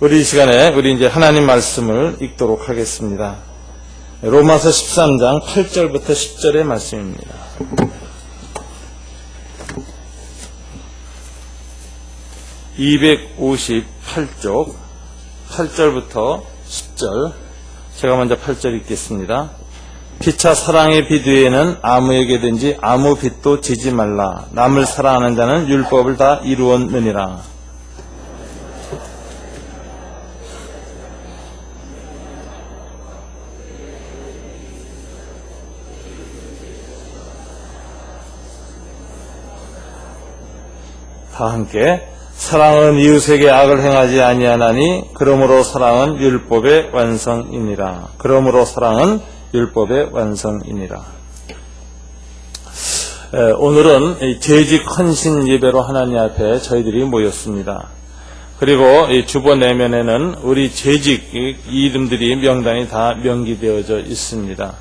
우리 이 시간에 우리 이제 하나님 말씀을 읽도록 하겠습니다. 로마서 13장 8절부터 10절의 말씀입니다. (258쪽) 8절부터 10절. 제가 먼저 8절 읽겠습니다. 피차 사랑의 빚 외에는 아무에게든지 아무 빚도 지지 말라. 남을 사랑하는 자는 율법을 다 이루었느니라. 다 함께. 사랑은 이웃에게 악을 행하지 아니하나니 그러므로 사랑은 율법의 완성이니라. 그러므로 사랑은 율법의 완성이니라. 오늘은 재직 헌신 예배로 하나님 앞에 저희들이 모였습니다. 그리고 주보 내면에는 우리 재직 이름들이 명단이 다 명기되어져 있습니다.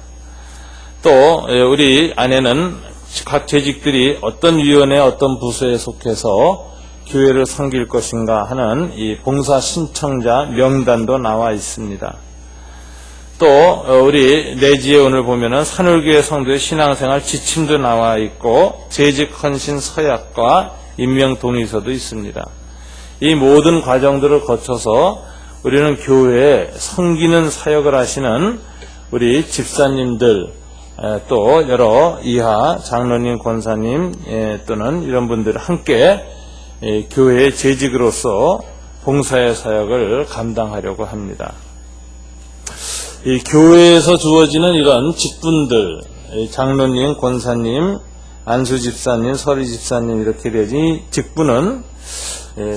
또 우리 안에는 각 재직들이 어떤 위원회 어떤 부서에 속해서 교회를 섬길 것인가 하는 이 봉사 신청자 명단도 나와 있습니다. 또 우리 내지에 오늘 보면은 산울교회 성도의 신앙생활 지침도 나와 있고 재직 헌신 서약과 임명 동의서도 있습니다. 이 모든 과정들을 거쳐서 우리는 교회에 섬기는 사역을 하시는 우리 집사님들, 또 여러 이하 장로님, 권사님 또는 이런 분들 함께 교회의 재직으로서 봉사의 사역을 감당하려고 합니다. 이 교회에서 주어지는 이런 직분들, 장로님, 권사님, 안수집사님, 서리집사님 이렇게 되지 직분은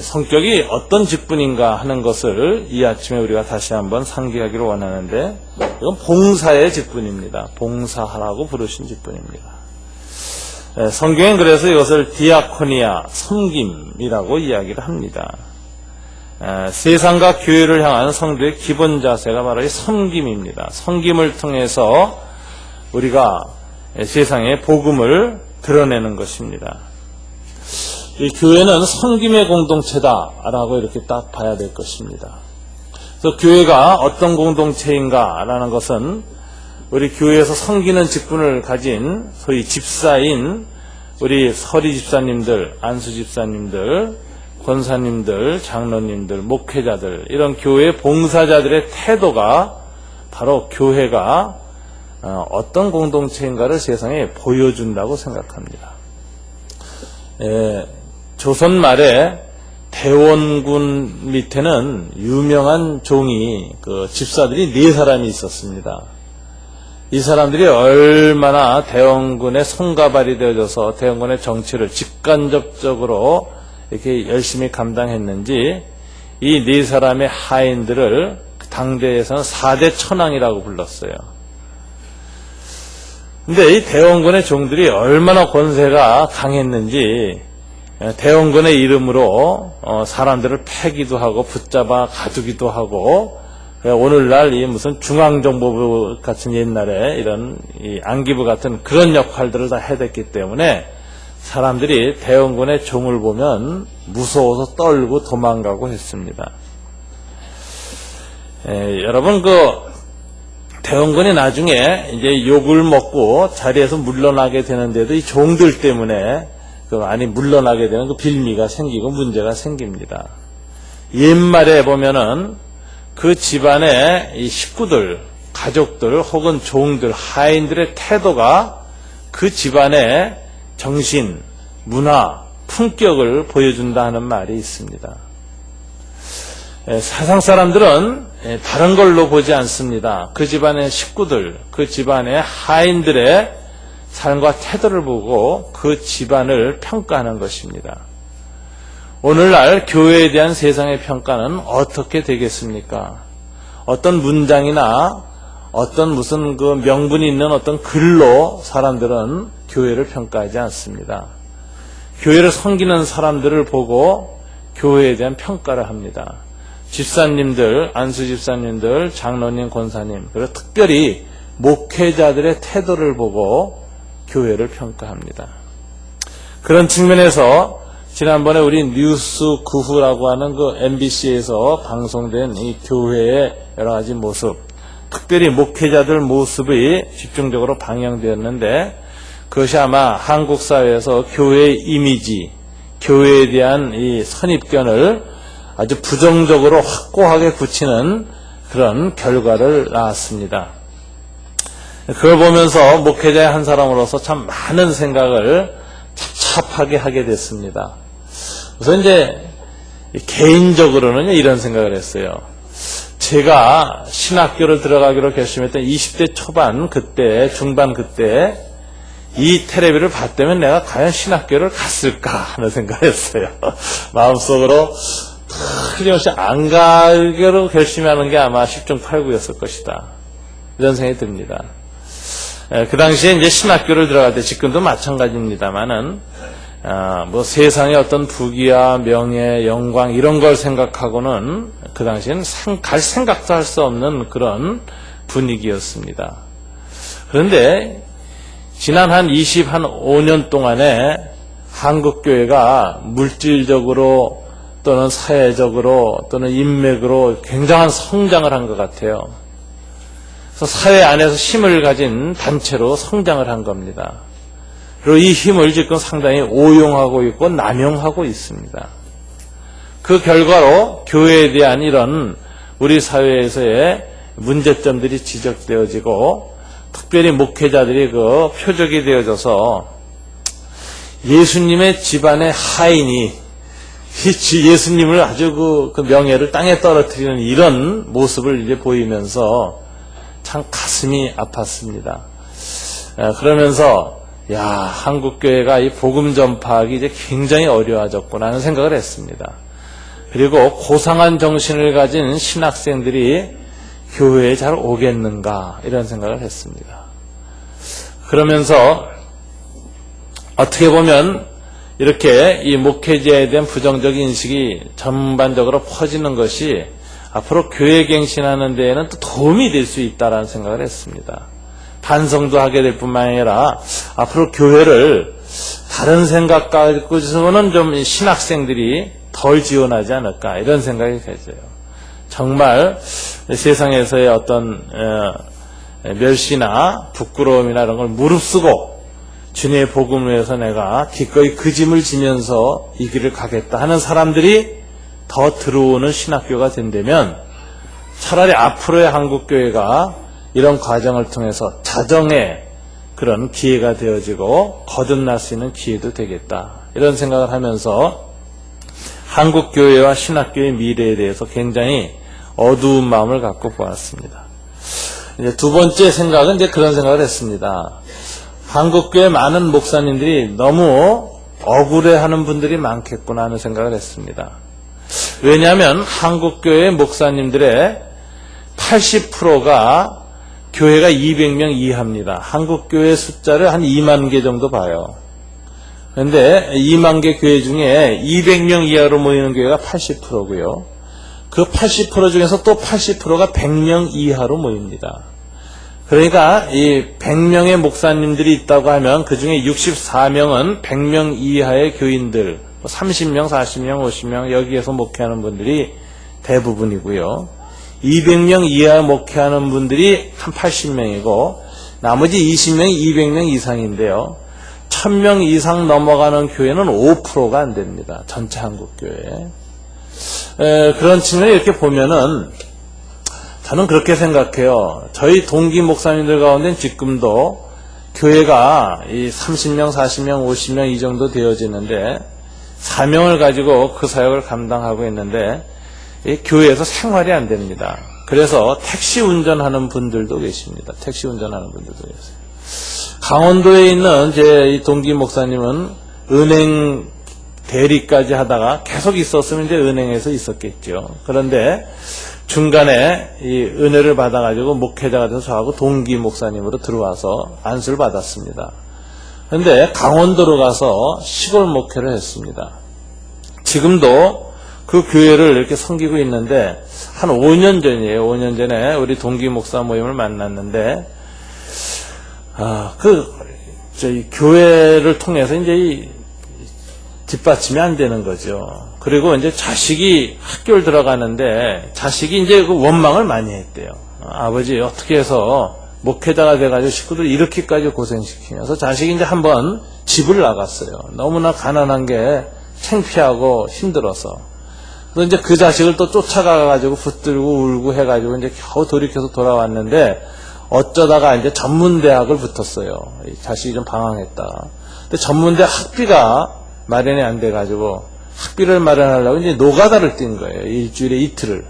성격이 어떤 직분인가 하는 것을 이 아침에 우리가 다시 한번 상기하기를 원하는데, 이건 봉사의 직분입니다. 봉사하라고 부르신 직분입니다. 성경은 그래서 이것을 디아코니아, 섬김이라고 이야기를 합니다. 세상과 교회를 향한 성도의 기본 자세가 바로 이 섬김입니다. 섬김을 통해서 우리가 세상에 복음을 드러내는 것입니다. 이 교회는 섬김의 공동체다라고 이렇게 딱 봐야 될 것입니다. 그래서 교회가 어떤 공동체인가라는 것은 우리 교회에서 섬기는 직분을 가진 소위 집사인 우리 서리 집사님들, 안수 집사님들, 권사님들, 장로님들, 목회자들, 이런 교회 봉사자들의 태도가 바로 교회가 어떤 공동체인가를 세상에 보여준다고 생각합니다. 조선 말에 대원군 밑에는 유명한 종이 집사들이 4사람이 있었습니다. 이 사람들이 얼마나 대원군의 손가발이 되어져서 대원군의 정치를 직간접적으로 이렇게 열심히 감당했는지 이 4사람의 하인들을 당대에서는 4대 천왕이라고 불렀어요. 근데 이 대원군의 종들이 얼마나 권세가 강했는지 대원군의 이름으로 사람들을 패기도 하고 붙잡아 가두기도 하고, 오늘날 이 무슨 중앙정보부 같은 옛날에 이런 이 안기부 같은 그런 역할들을 다 해댔기 때문에 사람들이 대원군의 종을 보면 무서워서 떨고 도망가고 했습니다. 여러분 대원군이 나중에 이제 욕을 먹고 자리에서 물러나게 되는데도 이 종들 때문에 물러나게 되는 그 빌미가 생기고 문제가 생깁니다. 옛말에 보면은 그 집안의 이 식구들, 가족들 혹은 종들, 하인들의 태도가 그 집안의 정신, 문화, 품격을 보여준다 하는 말이 있습니다. 세상 사람들은 다른 걸로 보지 않습니다. 그 집안의 식구들, 그 집안의 하인들의 삶과 태도를 보고 그 집안을 평가하는 것입니다. 오늘날 교회에 대한 세상의 평가는 어떻게 되겠습니까? 어떤 문장이나 어떤 무슨 명분이 있는 어떤 글로 사람들은 교회를 평가하지 않습니다. 교회를 섬기는 사람들을 보고 교회에 대한 평가를 합니다. 집사님들, 안수 집사님들, 장로님, 권사님, 그리고 특별히 목회자들의 태도를 보고 교회를 평가합니다. 그런 측면에서 지난번에 우리 뉴스 구후라고 하는 그 MBC에서 방송된 이 교회의 여러 가지 모습, 특별히 목회자들 모습이 집중적으로 방영되었는데, 그것이 아마 한국 사회에서 교회의 이미지, 교회에 대한 이 선입견을 아주 부정적으로 확고하게 굳히는 그런 결과를 낳았습니다. 그걸 보면서 목회자의 한 사람으로서 참 많은 생각을 착잡하게 하게 됐습니다. 그래서 이제 개인적으로는 이런 생각을 했어요. 제가 신학교를 들어가기로 결심했던 20대 초반 그때, 중반 그때 이 텔레비를 봤다면 내가 과연 신학교를 갔을까 하는 생각을 했어요. 마음속으로 틀림없이 안 가기로 결심하는 게 아마 10중 8구였을 것이다. 이런 생각이 듭니다. 그 당시에 이제 신학교를 들어갈 때, 지금도 마찬가지입니다만은, 뭐 세상의 어떤 부귀와 명예, 영광, 이런 걸 생각하고는 그 당시에는 갈 생각도 할 수 없는 그런 분위기였습니다. 그런데, 지난 한 25년 동안에 한국교회가 물질적으로 또는 사회적으로 또는 인맥으로 굉장한 성장을 한 것 같아요. 그래서 사회 안에서 힘을 가진 단체로 성장을 한 겁니다. 그리고 이 힘을 지금 상당히 오용하고 있고 남용하고 있습니다. 그 결과로 교회에 대한 이런 우리 사회에서의 문제점들이 지적되어지고, 특별히 목회자들이 그 표적이 되어져서 예수님의 집안의 하인이 예수님을 아주 그 명예를 땅에 떨어뜨리는 이런 모습을 이제 보이면서 참 가슴이 아팠습니다. 그러면서 한국교회가 이 복음 전파하기 이제 굉장히 어려워졌구나 하는 생각을 했습니다. 그리고 고상한 정신을 가진 신학생들이 교회에 잘 오겠는가 이런 생각을 했습니다. 그러면서 어떻게 보면 이렇게 이 목회자에 대한 부정적 인식이 전반적으로 퍼지는 것이 앞으로 교회 갱신하는 데에는 또 도움이 될 수 있다는 생각을 했습니다. 반성도 하게 될 뿐만 아니라 앞으로 교회를 다른 생각 가지고서는 좀 신학생들이 덜 지원하지 않을까 이런 생각이 들어요. 정말 세상에서의 어떤 멸시나 부끄러움이나 이런 걸 무릅쓰고 주님의 복음을 위해서 내가 기꺼이 그 짐을 지면서 이 길을 가겠다 하는 사람들이 더 들어오는 신학교가 된다면 차라리 앞으로의 한국교회가 이런 과정을 통해서 자정의 그런 기회가 되어지고 거듭날 수 있는 기회도 되겠다. 이런 생각을 하면서 한국교회와 신학교의 미래에 대해서 굉장히 어두운 마음을 갖고 보았습니다. 이제 두 번째 생각은 이제 그런 생각을 했습니다. 한국교회 많은 목사님들이 너무 억울해하는 분들이 많겠구나 하는 생각을 했습니다. 왜냐하면 한국교회 목사님들의 80%가 교회가 200명 이하입니다. 한국교회 숫자를 한 2만 개 정도 봐요. 그런데 2만 개 교회 중에 200명 이하로 모이는 교회가 80%고요. 그 80% 중에서 또 80%가 100명 이하로 모입니다. 그러니까 이 100명의 목사님들이 있다고 하면 그 중에 64명은 100명 이하의 교인들, 30명, 40명, 50명 여기에서 목회하는 분들이 대부분이고요. 200명 이하 목회하는 분들이 한 80명이고 나머지 20명이 200명 이상인데요. 1000명 이상 넘어가는 교회는 5%가 안 됩니다. 전체 한국교회. 그런 측면에 이렇게 보면은 저는 그렇게 생각해요. 저희 동기 목사님들 가운데는 지금도 교회가 이 30명, 40명, 50명 이 정도 되어지는데 사명을 가지고 그 사역을 감당하고 있는데 이 교회에서 생활이 안 됩니다. 그래서 택시 운전하는 분들도 계십니다. 택시 운전하는 분들도 계세요. 강원도에 있는 제 이 동기 목사님은 은행 대리까지 하다가 계속 있었으면 이제 은행에서 있었겠죠. 그런데 중간에 이 은혜를 받아가지고 목회자가 돼서 저하고 동기 목사님으로 들어와서 안수를 받았습니다. 그런데 강원도로 가서 시골 목회를 했습니다. 지금도 그 교회를 이렇게 섬기고 있는데 한 5년 전이에요. 5년 전에 우리 동기 목사 모임을 만났는데 저희 교회를 통해서 이제 뒷받침이 안 되는 거죠. 그리고 이제 자식이 학교를 들어가는데 자식이 이제 그 원망을 많이 했대요. 아버지 어떻게 해서 목회자가 돼가지고 식구들 이렇게까지 고생시키면서 자식이 이제 한번 집을 나갔어요. 너무나 가난한 게 창피하고 힘들어서. 또 이제 그 자식을 또 쫓아가가지고 붙들고 울고 해가지고 이제 겨우 돌이켜서 돌아왔는데 어쩌다가 이제 전문대학을 붙었어요. 이 자식이 좀 방황했다. 근데 전문대 학비가 마련이 안 돼가지고 학비를 마련하려고 이제 노가다를 뛴 거예요. 일주일에 이틀을.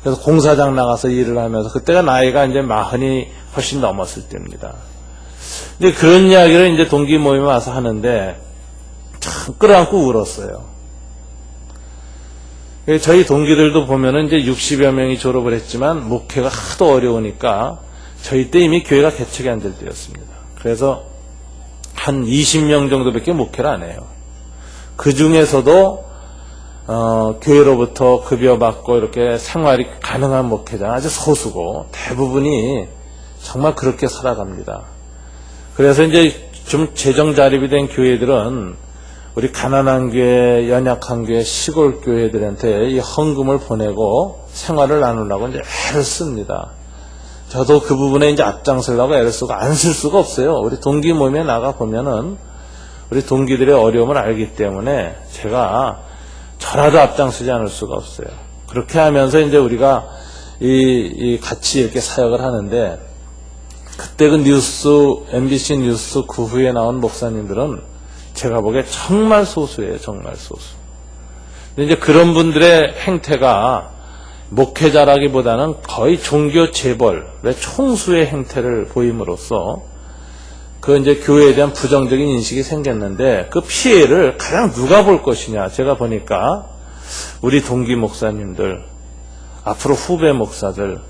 그래서 공사장 나가서 일을 하면서 그때가 나이가 이제 40이 훨씬 넘었을 때입니다. 근데 그런 이야기를 이제 동기 모임에 와서 하는데 참 끌어안고 울었어요. 저희 동기들도 보면은 이제 60여 명이 졸업을 했지만 목회가 하도 어려우니까 저희 때 이미 교회가 개척이 안 될 때였습니다. 그래서 한 20명 정도밖에 목회를 안 해요. 그 중에서도 교회로부터 급여 받고 이렇게 생활이 가능한 목회자는 아주 소수고 대부분이 정말 그렇게 살아갑니다. 그래서 이제 좀 재정 자립이 된 교회들은 우리 가난한 교회, 연약한 교회, 시골 교회들한테 이 헌금을 보내고 생활을 나누려고 이제 애를 씁니다. 저도 그 부분에 이제 앞장서려고 애를 쓰고 안 쓸 수가 없어요. 우리 동기 모임에 나가 보면은 우리 동기들의 어려움을 알기 때문에 제가 저라도 앞장서지 않을 수가 없어요. 그렇게 하면서 이제 우리가 이 같이 이렇게 사역을 하는데 그때 그 뉴스, MBC 뉴스 그 후에 나온 목사님들은 제가 보기에 정말 소수예요. 정말 소수. 근데 이제 그런 분들의 행태가 목회자라기보다는 거의 종교 재벌의 총수의 행태를 보임으로써 그 이제 교회에 대한 부정적인 인식이 생겼는데 그 피해를 가장 누가 볼 것이냐. 제가 보니까 우리 동기 목사님들, 앞으로 후배 목사들,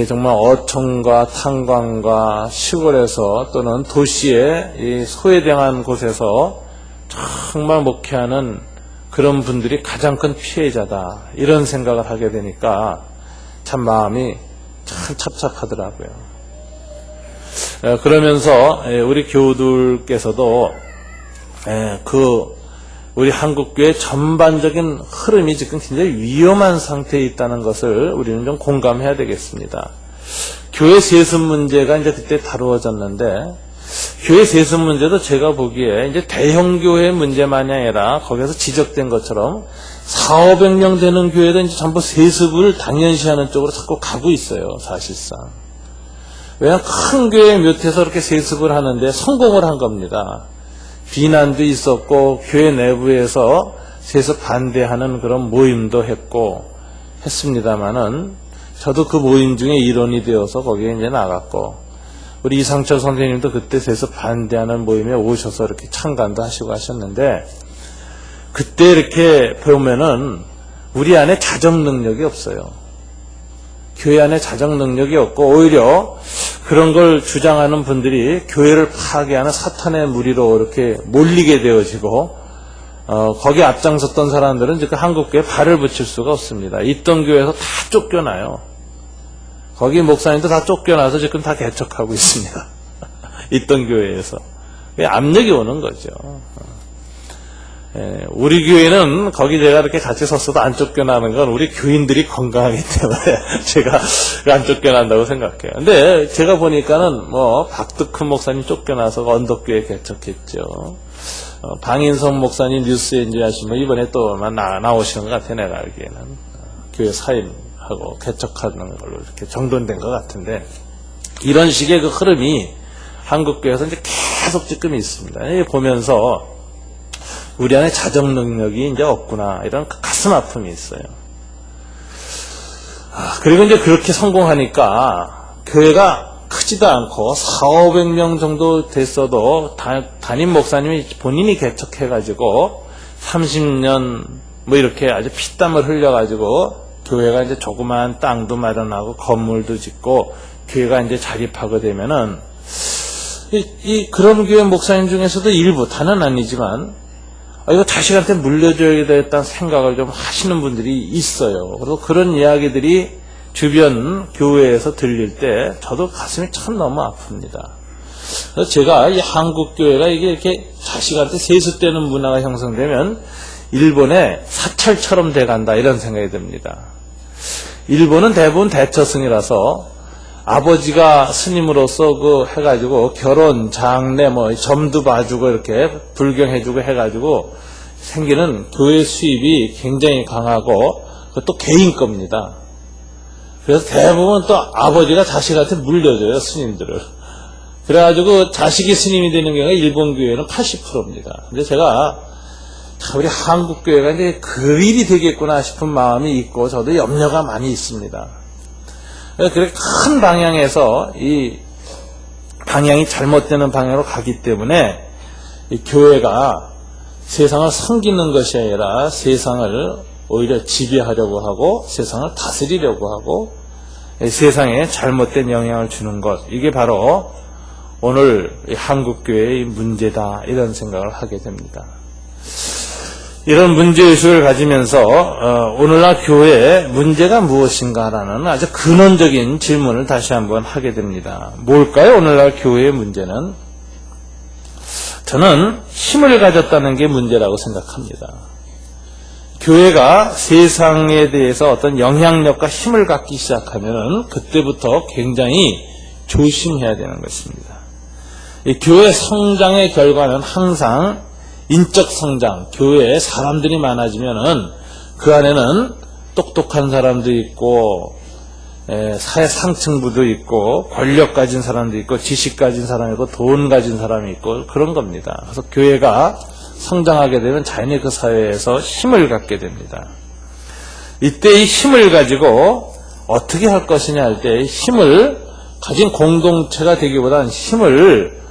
정말 어촌과 탄광과 시골에서 또는 도시의 이 소외당한 곳에서 정말 목회하는 그런 분들이 가장 큰 피해자다. 이런 생각을 하게 되니까 참 마음이 참 찹찹하더라고요. 그러면서 우리 교우들께서도 우리 한국교회 전반적인 흐름이 지금 굉장히 위험한 상태에 있다는 것을 우리는 좀 공감해야 되겠습니다. 교회 세습 문제가 이제 그때 다루어졌는데, 교회 세습 문제도 제가 보기에 이제 대형 교회 문제만이 아니라 거기서 지적된 것처럼 400~500명 되는 교회도 이제 전부 세습을 당연시하는 쪽으로 자꾸 가고 있어요, 사실상. 왜냐하면 큰 교회 몇에서 이렇게 세습을 하는데 성공을 한 겁니다. 비난도 있었고 교회 내부에서 세습 반대하는 그런 모임도 했고 했습니다마는 저도 그 모임 중에 일원이 되어서 거기에 이제 나갔고 우리 이상철 선생님도 그때 세습 반대하는 모임에 오셔서 이렇게 참관도 하시고 하셨는데 그때 이렇게 보면은 우리 안에 자정 능력이 없어요. 교회 안에 자정 능력이 없고 오히려 그런 걸 주장하는 분들이 교회를 파괴하는 사탄의 무리로 이렇게 몰리게 되어지고 거기 앞장섰던 사람들은 지금 한국교회에 발을 붙일 수가 없습니다. 있던 교회에서 다 쫓겨나요. 거기 목사님도 다 쫓겨나서 지금 다 개척하고 있습니다. 있던 교회에서. 압력이 오는 거죠. 우리 교회는 거기 제가 이렇게 같이 섰어도 안 쫓겨나는 건 우리 교인들이 건강하기 때문에 제가 안 쫓겨난다고 생각해요. 근데 제가 보니까는 박득흠 목사님 쫓겨나서 언덕교회 개척했죠. 방인성 목사님 뉴스에 이제 하시면 이번에 또 나오시는 것 같아, 내가 알기에는. 교회 사임하고 개척하는 걸로 이렇게 정돈된 것 같은데 이런 식의 그 흐름이 한국교회에서 이제 계속 지금 있습니다. 보면서 우리 안에 자정 능력이 이제 없구나. 이런 가슴 아픔이 있어요. 그리고 이제 그렇게 성공하니까 교회가 크지도 않고 400~500명 정도 됐어도 담임 목사님이 본인이 개척해가지고 30년 이렇게 아주 피땀을 흘려가지고 교회가 이제 조그마한 땅도 마련하고 건물도 짓고 교회가 이제 자립하게 되면은 그런 교회 목사님 중에서도 일부, 다는 아니지만 이거 자식한테 물려줘야 되겠다는 생각을 좀 하시는 분들이 있어요. 그리고 그런 이야기들이 주변 교회에서 들릴 때 저도 가슴이 참 너무 아픕니다. 그래서 제가 이 한국 교회가 이게 이렇게 자식한테 세습되는 문화가 형성되면 일본의 사찰처럼 돼간다 이런 생각이 듭니다. 일본은 대부분 대처승이라서 아버지가 스님으로서 해가지고 결혼, 장례, 점도 봐주고 이렇게 불경해주고 해가지고 생기는 교회 수입이 굉장히 강하고 그것도 개인 겁니다. 그래서 대부분 또 아버지가 자식한테 물려줘요, 스님들을. 그래가지고 자식이 스님이 되는 경우가 일본 교회는 80%입니다. 근데 제가 참 우리 한국 교회가 이제 그 일이 되겠구나 싶은 마음이 있고 저도 염려가 많이 있습니다. 그렇게 큰 방향에서 이 방향이 잘못되는 방향으로 가기 때문에 이 교회가 세상을 섬기는 것이 아니라 세상을 오히려 지배하려고 하고 세상을 다스리려고 하고 세상에 잘못된 영향을 주는 것, 이게 바로 오늘 한국교회의 문제다 이런 생각을 하게 됩니다. 이런 문제의식을 가지면서 오늘날 교회의 문제가 무엇인가라는 아주 근원적인 질문을 다시 한번 하게 됩니다. 뭘까요? 오늘날 교회의 문제는? 저는 힘을 가졌다는 게 문제라고 생각합니다. 교회가 세상에 대해서 어떤 영향력과 힘을 갖기 시작하면 그때부터 굉장히 조심해야 되는 것입니다. 이 교회 성장의 결과는 항상 인적 성장, 교회에 사람들이 많아지면은 그 안에는 똑똑한 사람도 있고 사회 상층부도 있고 권력 가진 사람도 있고 지식 가진 사람이 있고 돈 가진 사람이 있고 그런 겁니다. 그래서 교회가 성장하게 되면 자연히 그 사회에서 힘을 갖게 됩니다. 이때 이 힘을 가지고 어떻게 할 것이냐 할 때 힘을 가진 공동체가 되기보다는 힘을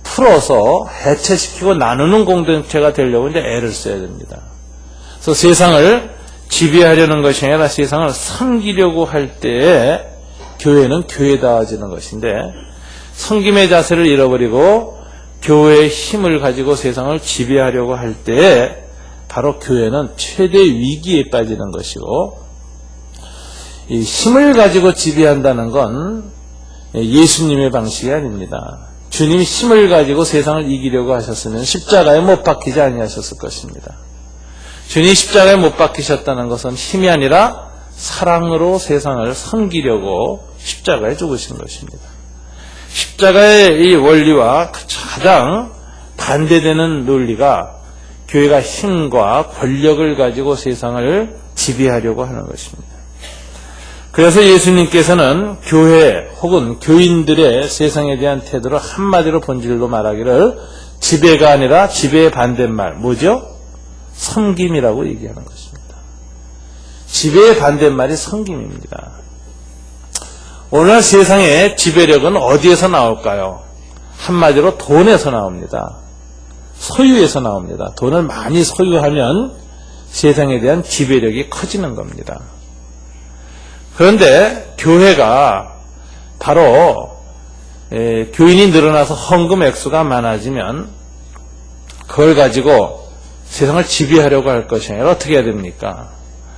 풀어서 해체시키고 나누는 공동체가 되려고 이제 애를 써야 됩니다. 그래서 세상을 지배하려는 것이 아니라 세상을 섬기려고 할 때에 교회는 교회다워지는 것인데 섬김의 자세를 잃어버리고 교회의 힘을 가지고 세상을 지배하려고 할 때에 바로 교회는 최대 위기에 빠지는 것이고 이 힘을 가지고 지배한다는 건 예수님의 방식이 아닙니다. 주님이 힘을 가지고 세상을 이기려고 하셨으면 십자가에 못 박히지 아니하셨을 것입니다. 주님이 십자가에 못 박히셨다는 것은 힘이 아니라 사랑으로 세상을 섬기려고 십자가에 죽으신 것입니다. 십자가의 이 원리와 가장 반대되는 논리가 교회가 힘과 권력을 가지고 세상을 지배하려고 하는 것입니다. 그래서 예수님께서는 교회 혹은 교인들의 세상에 대한 태도를 한마디로 본질로 말하기를 지배가 아니라 지배의 반대말 뭐죠? 섬김이라고 얘기하는 것입니다. 지배의 반대말이 섬김입니다. 오늘 세상의 지배력은 어디에서 나올까요? 한마디로 돈에서 나옵니다. 소유에서 나옵니다. 돈을 많이 소유하면 세상에 대한 지배력이 커지는 겁니다. 그런데 교회가 바로 교인이 늘어나서 헌금 액수가 많아지면 그걸 가지고 세상을 지배하려고 할 것이 아니라 어떻게 해야 됩니까?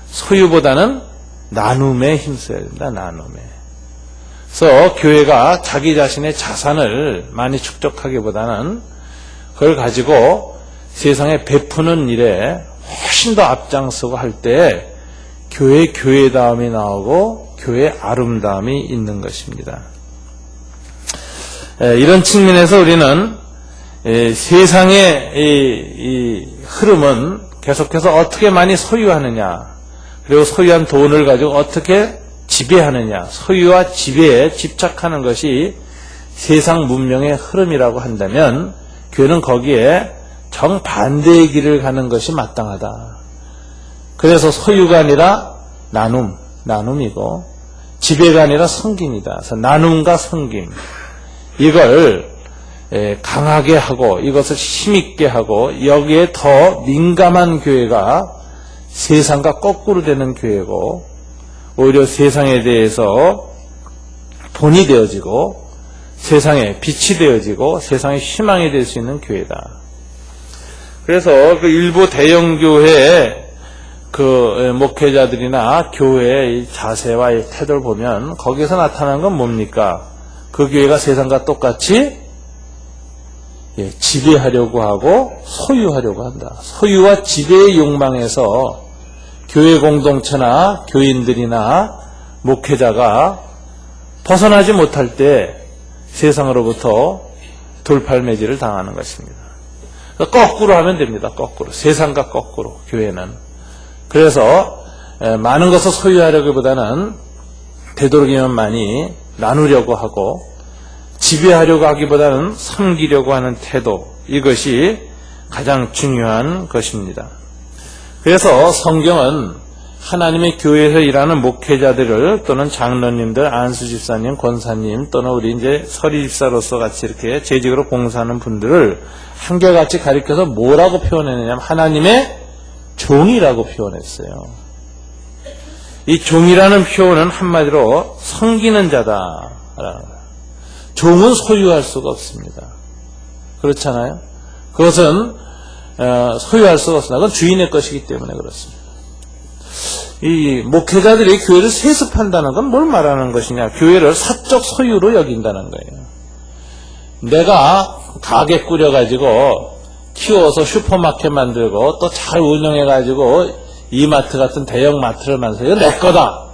소유보다는 나눔에 힘써야 됩니다. 나눔에. 그래서 교회가 자기 자신의 자산을 많이 축적하기보다는 그걸 가지고 세상에 베푸는 일에 훨씬 더 앞장서고 할 때 교회다움이 나오고 교회의 아름다움이 있는 것입니다. 이런 측면에서 우리는 세상의 이 흐름은 계속해서 어떻게 많이 소유하느냐, 그리고 소유한 돈을 가지고 어떻게 지배하느냐, 소유와 지배에 집착하는 것이 세상 문명의 흐름이라고 한다면 교회는 거기에 정반대의 길을 가는 것이 마땅하다. 그래서 소유가 아니라 나눔이고 지배가 아니라 섬김이다. 그래서 나눔과 섬김, 이걸 강하게 하고 이것을 힘있게 하고 여기에 더 민감한 교회가 세상과 거꾸로 되는 교회고 오히려 세상에 대해서 본이 되어지고 세상에 빛이 되어지고 세상의 희망이 될 수 있는 교회다. 그래서 그 일부 대형교회의 그 목회자들이나 교회의 자세와 이 태도를 보면 거기에서 나타나는 건 뭡니까? 그 교회가 세상과 똑같이 지배하려고 하고 소유하려고 한다. 소유와 지배의 욕망에서 교회 공동체나 교인들이나 목회자가 벗어나지 못할 때 세상으로부터 돌팔매질을 당하는 것입니다. 거꾸로 하면 됩니다. 거꾸로. 세상과 거꾸로 교회는. 그래서 많은 것을 소유하려기보다는 되도록이면 많이 나누려고 하고 지배하려고 하기보다는 섬기려고 하는 태도, 이것이 가장 중요한 것입니다. 그래서 성경은 하나님의 교회에서 일하는 목회자들을 또는 장로님들, 안수집사님, 권사님 또는 우리 이제 서리집사로서 같이 이렇게 재직으로 봉사하는 분들을 한결같이 가리켜서 뭐라고 표현했느냐면 하나님의 종이라고 표현했어요. 이 종이라는 표현은 한마디로 섬기는 자다. 종은 소유할 수가 없습니다. 그렇잖아요? 그것은 소유할 수가 없습니다. 그건 주인의 것이기 때문에 그렇습니다. 이 목회자들이 교회를 세습한다는 건 뭘 말하는 것이냐? 교회를 사적 소유로 여긴다는 거예요. 내가 가게 꾸려가지고 키워서 슈퍼마켓 만들고 또 잘 운영해가지고 이마트 같은 대형 마트를 만들어서 이거 내 거다.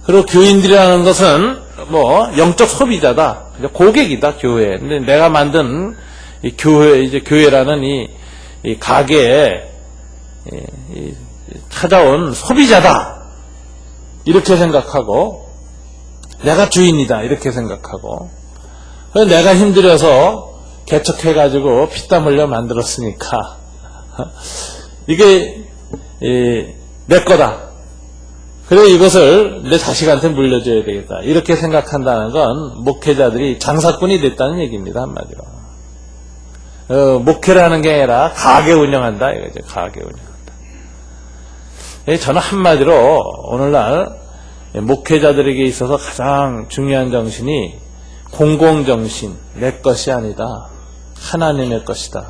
그리고 교인들이라는 것은 뭐 영적 소비자다, 고객이다 교회. 근데 내가 만든 이 교회, 이제 교회라는 이 가게에 찾아온 소비자다 이렇게 생각하고 내가 주인이다 이렇게 생각하고 내가 힘들어서 개척해가지고 피땀 흘려 만들었으니까 이게 내 거다. 그래 이것을 내 자식한테 물려줘야 되겠다. 이렇게 생각한다는 건 목회자들이 장사꾼이 됐다는 얘기입니다. 한마디로. 목회라는 게 아니라 가게 운영한다 이거죠. 가게 운영한다. 저는 한마디로 오늘날 목회자들에게 있어서 가장 중요한 정신이 공공정신, 내 것이 아니다. 하나님의 것이다.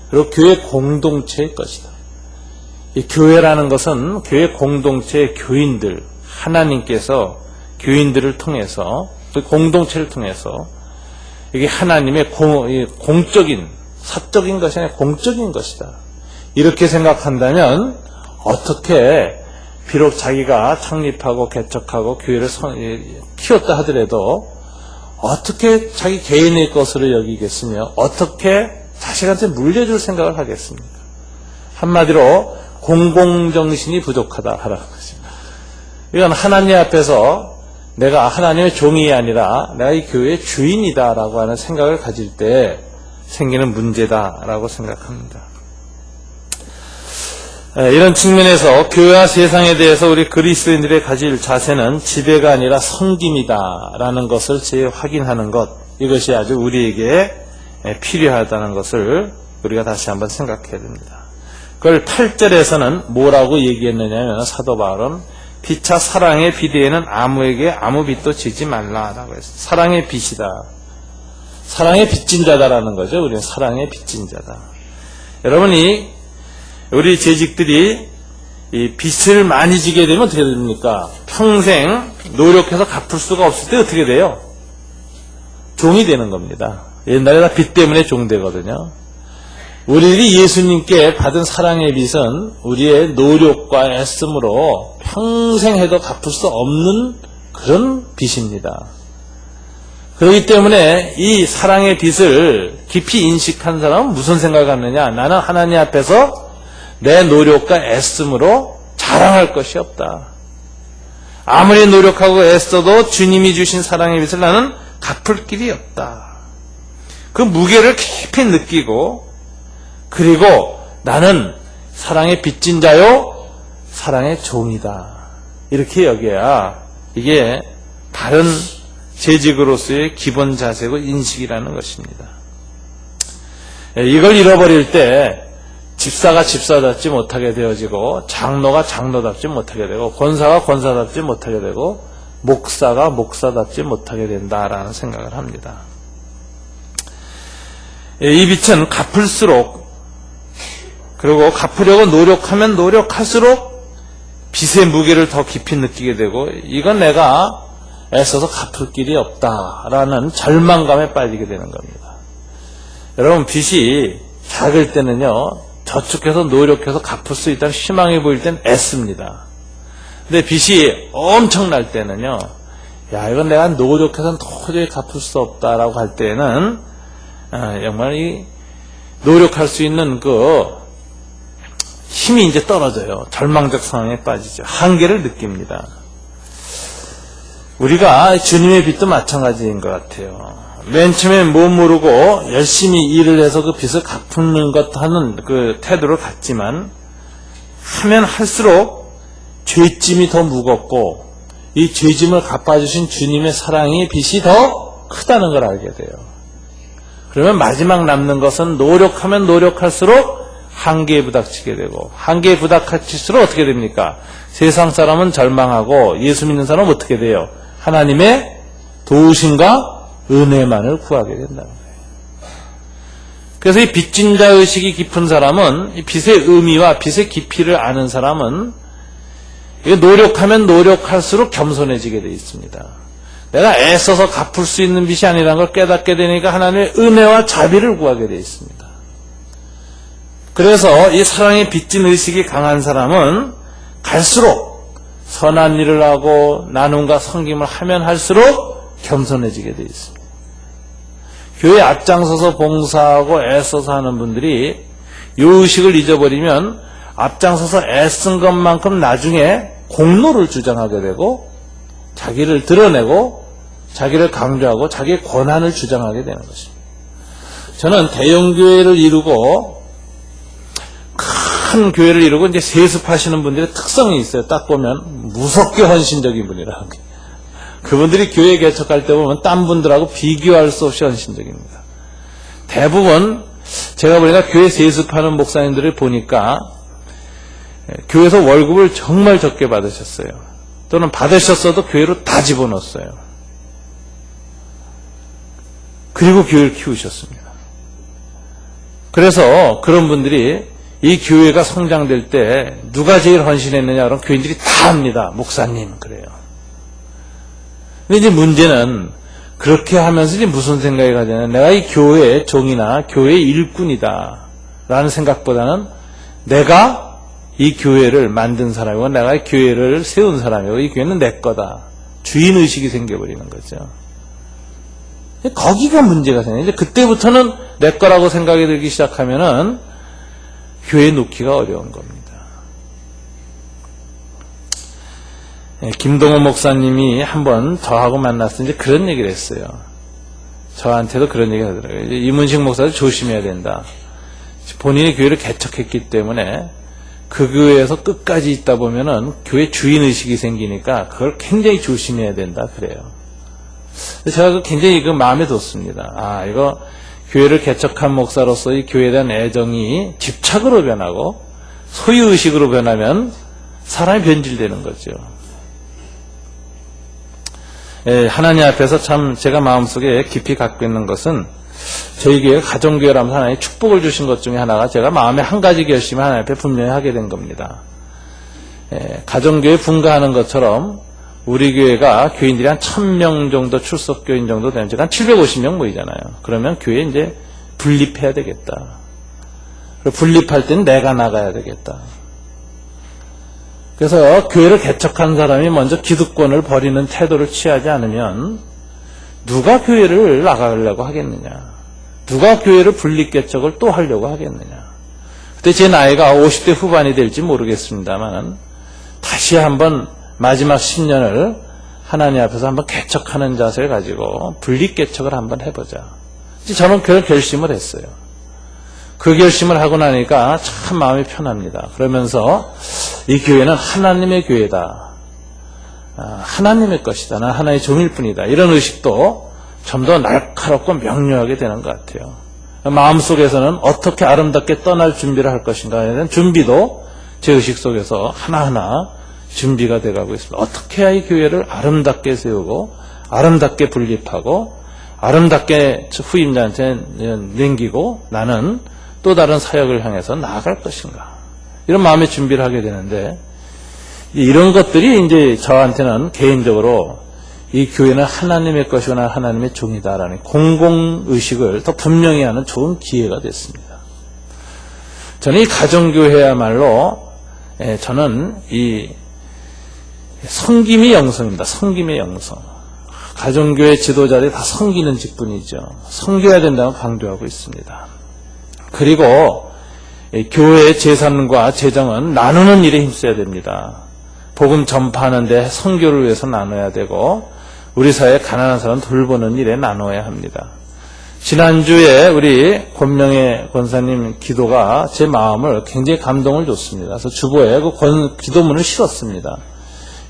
그리고 교회 공동체의 것이다. 이 교회라는 것은 교회 공동체의 교인들, 하나님께서 교인들을 통해서, 그 공동체를 통해서 이게 하나님의 공적인, 사적인 것이 아니라 공적인 것이다. 이렇게 생각한다면 어떻게 비록 자기가 창립하고 개척하고 교회를 키웠다 하더라도 어떻게 자기 개인의 것으로 여기겠으며 어떻게 자식한테 물려줄 생각을 하겠습니까? 한마디로 공공정신이 부족하다 하라는 것입니다. 이건 하나님 앞에서 내가 하나님의 종이 아니라 내가 이 교회의 주인이다라고 하는 생각을 가질 때 생기는 문제다라고 생각합니다. 이런 측면에서 교회와 세상에 대해서 우리 그리스도인들의 가질 자세는 지배가 아니라 섬김이다라는 것을 재확인하는 것, 이것이 아주 우리에게 필요하다는 것을 우리가 다시 한번 생각해야 됩니다. 그걸 8절에서는 뭐라고 얘기했느냐면 사도 바울은 피차 사랑의 비대에는 아무에게 아무 빚도 지지 말라라고 했어요. 사랑의 빚이다. 사랑의 빚진 자다라는 거죠. 우리는 사랑의 빚진 자다. 여러분이 우리 재직들이 이 빚을 많이 지게 되면 어떻게 됩니까? 평생 노력해서 갚을 수가 없을 때 어떻게 돼요? 종이 되는 겁니다. 옛날에 다 빚 때문에 종 되거든요. 우리들이 예수님께 받은 사랑의 빚은 우리의 노력과 애씀으로 평생 해도 갚을 수 없는 그런 빚입니다. 그렇기 때문에 이 사랑의 빚을 깊이 인식한 사람은 무슨 생각을 하느냐? 나는 하나님 앞에서 내 노력과 애씀으로 자랑할 것이 없다. 아무리 노력하고 애써도 주님이 주신 사랑의 빚을 나는 갚을 길이 없다. 그 무게를 깊이 느끼고 그리고 나는 사랑의 빚진 자요 사랑의 종이다. 이렇게 여겨야 이게 바른 재직으로서의 기본 자세고 인식이라는 것입니다. 이걸 잃어버릴 때 집사가 집사답지 못하게 되어지고 장로가 장로답지 못하게 되고 권사가 권사답지 못하게 되고 목사가 목사답지 못하게 된다라는 생각을 합니다. 이 빚은 갚을수록 그리고 갚으려고 노력하면 노력할수록 빚의 무게를 더 깊이 느끼게 되고 이건 내가 애써서 갚을 길이 없다라는 절망감에 빠지게 되는 겁니다. 여러분, 빚이 작을 때는요, 저축해서 노력해서 갚을 수 있다는 희망이 보일 땐 애씁니다. 근데 빚이 엄청날 때는요, 야, 이건 내가 노력해서는 도저히 갚을 수 없다라고 할 때는, 정말 이, 노력할 수 있는 힘이 이제 떨어져요. 절망적 상황에 빠지죠. 한계를 느낍니다. 우리가 주님의 빚도 마찬가지인 것 같아요. 맨 처음에 못 모르고 열심히 일을 해서 그 빚을 갚는 것 하는 그 태도를 갖지만, 하면 할수록 죄짐이 더 무겁고, 이 죄짐을 갚아주신 주님의 사랑의 빚이 더 크다는 걸 알게 돼요. 그러면 마지막 남는 것은 노력하면 노력할수록 한계에 부닥치게 되고, 한계에 부닥칠수록 어떻게 됩니까? 세상 사람은 절망하고 예수 믿는 사람은 어떻게 돼요? 하나님의 도우심과 은혜만을 구하게 된다는 거예요. 그래서 이 빚진 자 의식이 깊은 사람은, 이 빚의 의미와 빚의 깊이를 아는 사람은 노력하면 노력할수록 겸손해지게 되어 있습니다. 내가 애써서 갚을 수 있는 빚이 아니라는 걸 깨닫게 되니까 하나님의 은혜와 자비를 구하게 되어 있습니다. 그래서 이 사랑의 빚진 의식이 강한 사람은 갈수록 선한 일을 하고 나눔과 섬김을 하면 할수록 겸손해지게 되어 있습니다. 교회 앞장서서 봉사하고 애써서 하는 분들이 이 의식을 잊어버리면 앞장서서 애쓴 것만큼 나중에 공로를 주장하게 되고, 자기를 드러내고 자기를 강조하고 자기의 권한을 주장하게 되는 것입니다. 저는 대형교회를 이루고 큰 교회를 이루고 이제 세습하시는 분들의 특성이 있어요. 딱 보면 무섭게 헌신적인 분이라는 거예요. 그분들이 교회 개척할 때 보면 딴 분들하고 비교할 수 없이 헌신적입니다. 대부분 제가 보니까 교회 세습하는 목사님들을 보니까 교회에서 월급을 정말 적게 받으셨어요. 또는 받으셨어도 교회로 다 집어넣었어요. 그리고 교회를 키우셨습니다. 그래서 그런 분들이 이 교회가 성장될 때 누가 제일 헌신했느냐 그러면 교인들이 다 합니다. 목사님 그래요. 근데 이제 문제는 그렇게 하면서 이제 무슨 생각이 가냐면, 내가 이 교회의 종이나 교회의 일꾼이다 라는 생각보다는 내가 이 교회를 만든 사람이고 내가 이 교회를 세운 사람이고 이 교회는 내 거다, 주인의식이 생겨버리는 거죠. 거기가 문제가 생겨요. 이제 그때부터는 내 거라고 생각이 들기 시작하면은 교회에 놓기가 어려운 겁니다. 김동원 목사님이 한번 저하고 만났을 때 그런 얘기를 했어요. 저한테도 그런 얘기를 하더라고요. 이문식 목사도 조심해야 된다. 본인이 교회를 개척했기 때문에 그 교회에서 끝까지 있다 보면은 교회 주인의식이 생기니까 그걸 굉장히 조심해야 된다 그래요. 제가 굉장히 마음에 뒀습니다. 이거 교회를 개척한 목사로서 이 교회에 대한 애정이 집착으로 변하고 소유의식으로 변하면 사람이 변질되는 거죠. 하나님 앞에서 참 제가 마음속에 깊이 갖고 있는 것은, 저희 교회가 가정교회라면서 하나님의 축복을 주신 것 중에 하나가 제가 마음에 한 가지 결심을 하나님 앞에 분명히 하게 된 겁니다. 가정교회 분가하는 것처럼 우리 교회가 교인들이 한 1000명 정도 출석교인 정도 되면 한 750명 모이잖아요. 그러면 교회에 이제 분립해야 되겠다. 분립할 때는 내가 나가야 되겠다. 그래서 교회를 개척한 사람이 먼저 기득권을 버리는 태도를 취하지 않으면 누가 교회를 나가려고 하겠느냐, 누가 교회를 분립개척을 또 하려고 하겠느냐. 그때 제 나이가 50대 후반이 될지 모르겠습니다만 다시 한번 마지막 10년을 하나님 앞에서 한번 개척하는 자세를 가지고 분립개척을 한번 해보자. 저는 그런 결심을 했어요. 그 결심을 하고 나니까 참 마음이 편합니다. 그러면서 이 교회는 하나님의 교회다, 하나님의 것이다, 난 하나의 종일 뿐이다, 이런 의식도 좀 더 날카롭고 명료하게 되는 것 같아요. 마음속에서는 어떻게 아름답게 떠날 준비를 할 것인가에 대한 준비도 제 의식 속에서 하나하나 준비가 돼가고 있습니다. 어떻게 해야 이 교회를 아름답게 세우고 아름답게 분립하고 아름답게 후임자한테 남기고 나는 또 다른 사역을 향해서 나아갈 것인가, 이런 마음의 준비를 하게 되는데, 이런 것들이 이제 저한테는 개인적으로 이 교회는 하나님의 것이거나 하나님의 종이다라는 공공의식을 더 분명히 하는 좋은 기회가 됐습니다. 저는 이 가정교회야말로 저는 이 섬김이 영성입니다. 섬김의 영성. 가정교회 지도자들이 다 섬기는 직분이죠. 섬겨야 된다고 강조하고 있습니다. 그리고 교회의 재산과 재정은 나누는 일에 힘써야 됩니다. 복음 전파하는데 선교를 위해서 나눠야 되고 우리 사회에 가난한 사람 돌보는 일에 나눠야 합니다. 지난주에 우리 권명애 권사님 기도가 제 마음을 굉장히 감동을 줬습니다. 그래서 주보에 그 기도문을 실었습니다.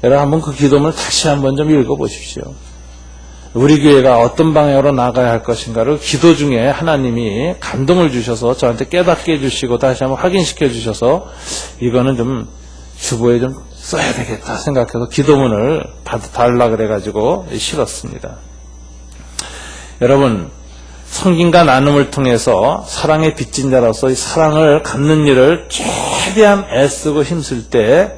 여러분 한번 그 기도문을 다시 한번 좀 읽어보십시오. 우리 교회가 어떤 방향으로 나가야 할 것인가를 기도 중에 하나님이 감동을 주셔서 저한테 깨닫게 해주시고 다시 한번 확인시켜 주셔서 이거는 좀 주보에 좀 써야 되겠다 생각해서 기도문을 달라 그래가지고 실었습니다. 여러분 섬김과 나눔을 통해서 사랑의 빚진 자로서 이 사랑을 갚는 일을 최대한 애쓰고 힘쓸 때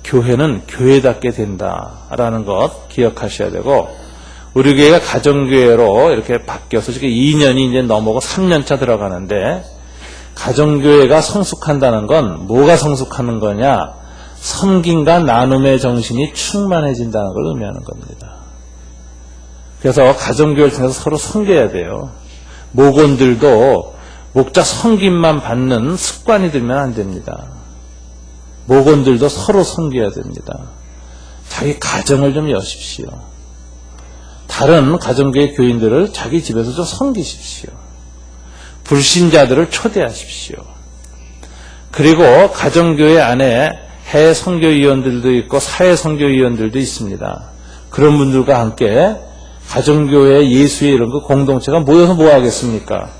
교회는 교회답게 된다라는 것 기억하셔야 되고 우리 교회가 가정교회로 이렇게 바뀌어서 지금 2년이 이제 넘어고 3년차 들어가는데 가정교회가 성숙한다는 건 뭐가 성숙하는 거냐? 섬김과 나눔의 정신이 충만해진다는 걸 의미하는 겁니다. 그래서 가정교회를 통해서 서로 섬겨야 돼요. 목원들도 목자 섬김만 받는 습관이 들면 안 됩니다. 목원들도 서로 섬겨야 됩니다. 자기 가정을 좀 여십시오. 다른 가정교회 교인들을 자기 집에서 좀 섬기십시오. 불신자들을 초대하십시오. 그리고 가정교회 안에 해외 선교위원들도 있고 사회 선교위원들도 있습니다. 그런 분들과 함께 가정교회 예수의 이런 그 공동체가 모여서 뭐 하겠습니까?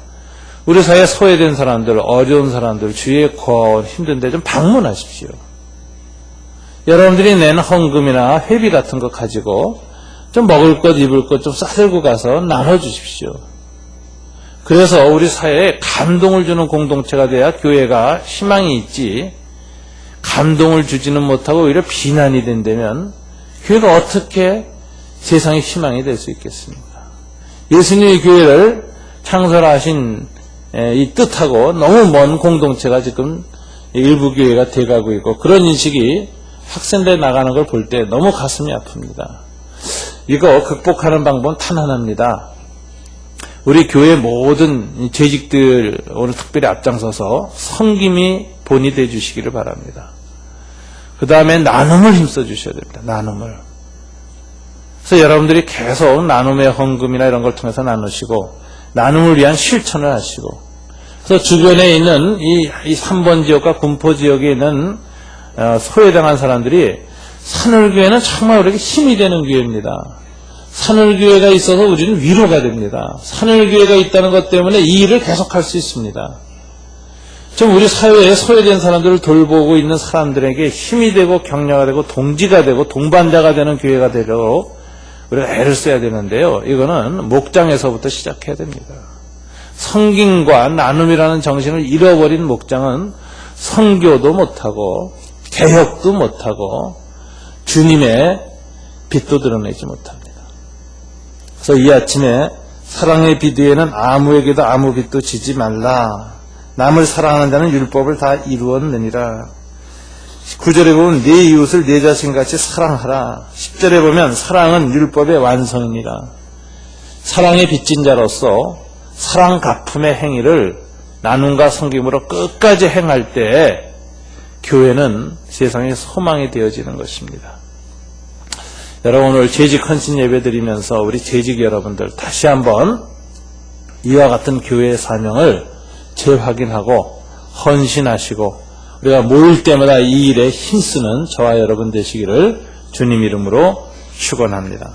우리 사회에 소외된 사람들, 어려운 사람들, 주위에 거하고 힘든데 좀 방문하십시오. 여러분들이 내는 헌금이나 회비 같은 거 가지고 좀 먹을 것, 입을 것 좀 싸들고 가서 나눠주십시오. 그래서 우리 사회에 감동을 주는 공동체가 돼야 교회가 희망이 있지, 감동을 주지는 못하고 오히려 비난이 된다면 교회가 어떻게 세상의 희망이 될 수 있겠습니까? 예수님의 교회를 창설하신 이 뜻하고 너무 먼 공동체가 지금 일부 교회가 돼가고 있고 그런 인식이 확산돼 나가는 걸 볼 때 너무 가슴이 아픕니다. 이거 극복하는 방법은 단 하나입니다. 우리 교회 모든 재직들 오늘 특별히 앞장서서 섬김이 본이 돼 주시기를 바랍니다. 그 다음에 나눔을 힘써 주셔야 됩니다. 나눔을. 그래서 여러분들이 계속 나눔의 헌금이나 이런 걸 통해서 나누시고 나눔을 위한 실천을 하시고 그래서 주변에 있는 이 3번 지역과 군포 지역에 있는 소외당한 사람들이 산울교회는 정말 우리에게 힘이 되는 교회입니다. 산울교회가 있어서 우리는 위로가 됩니다. 산울교회가 있다는 것 때문에 이 일을 계속할 수 있습니다. 좀 우리 사회에 소외된 사람들을 돌보고 있는 사람들에게 힘이 되고 격려가 되고 동지가 되고 동반자가 되는 교회가 되도록 우리가 애를 써야 되는데요. 이거는 목장에서부터 시작해야 됩니다. 섬김과 나눔이라는 정신을 잃어버린 목장은 선교도 못하고 개혁도 못하고 주님의 빛도 드러내지 못합니다. 그래서 이 아침에 사랑의 빛 위에는 아무에게도 아무 빛도 지지 말라. 남을 사랑하는 자는 율법을 다 이루었느니라. 9절에 보면 내 이웃을 내 자신같이 사랑하라. 10절에 보면 사랑은 율법의 완성이니라. 사랑에 빚진 자로서 사랑 갚음의 행위를 나눔과 섬김으로 끝까지 행할 때 교회는 세상의 소망이 되어지는 것입니다. 여러분 오늘 재직 헌신 예배 드리면서 우리 재직 여러분들 다시 한번 이와 같은 교회의 사명을 재확인하고 헌신하시고 우리가 모일 때마다 이 일에 힘쓰는 저와 여러분 되시기를 주님 이름으로 축원합니다.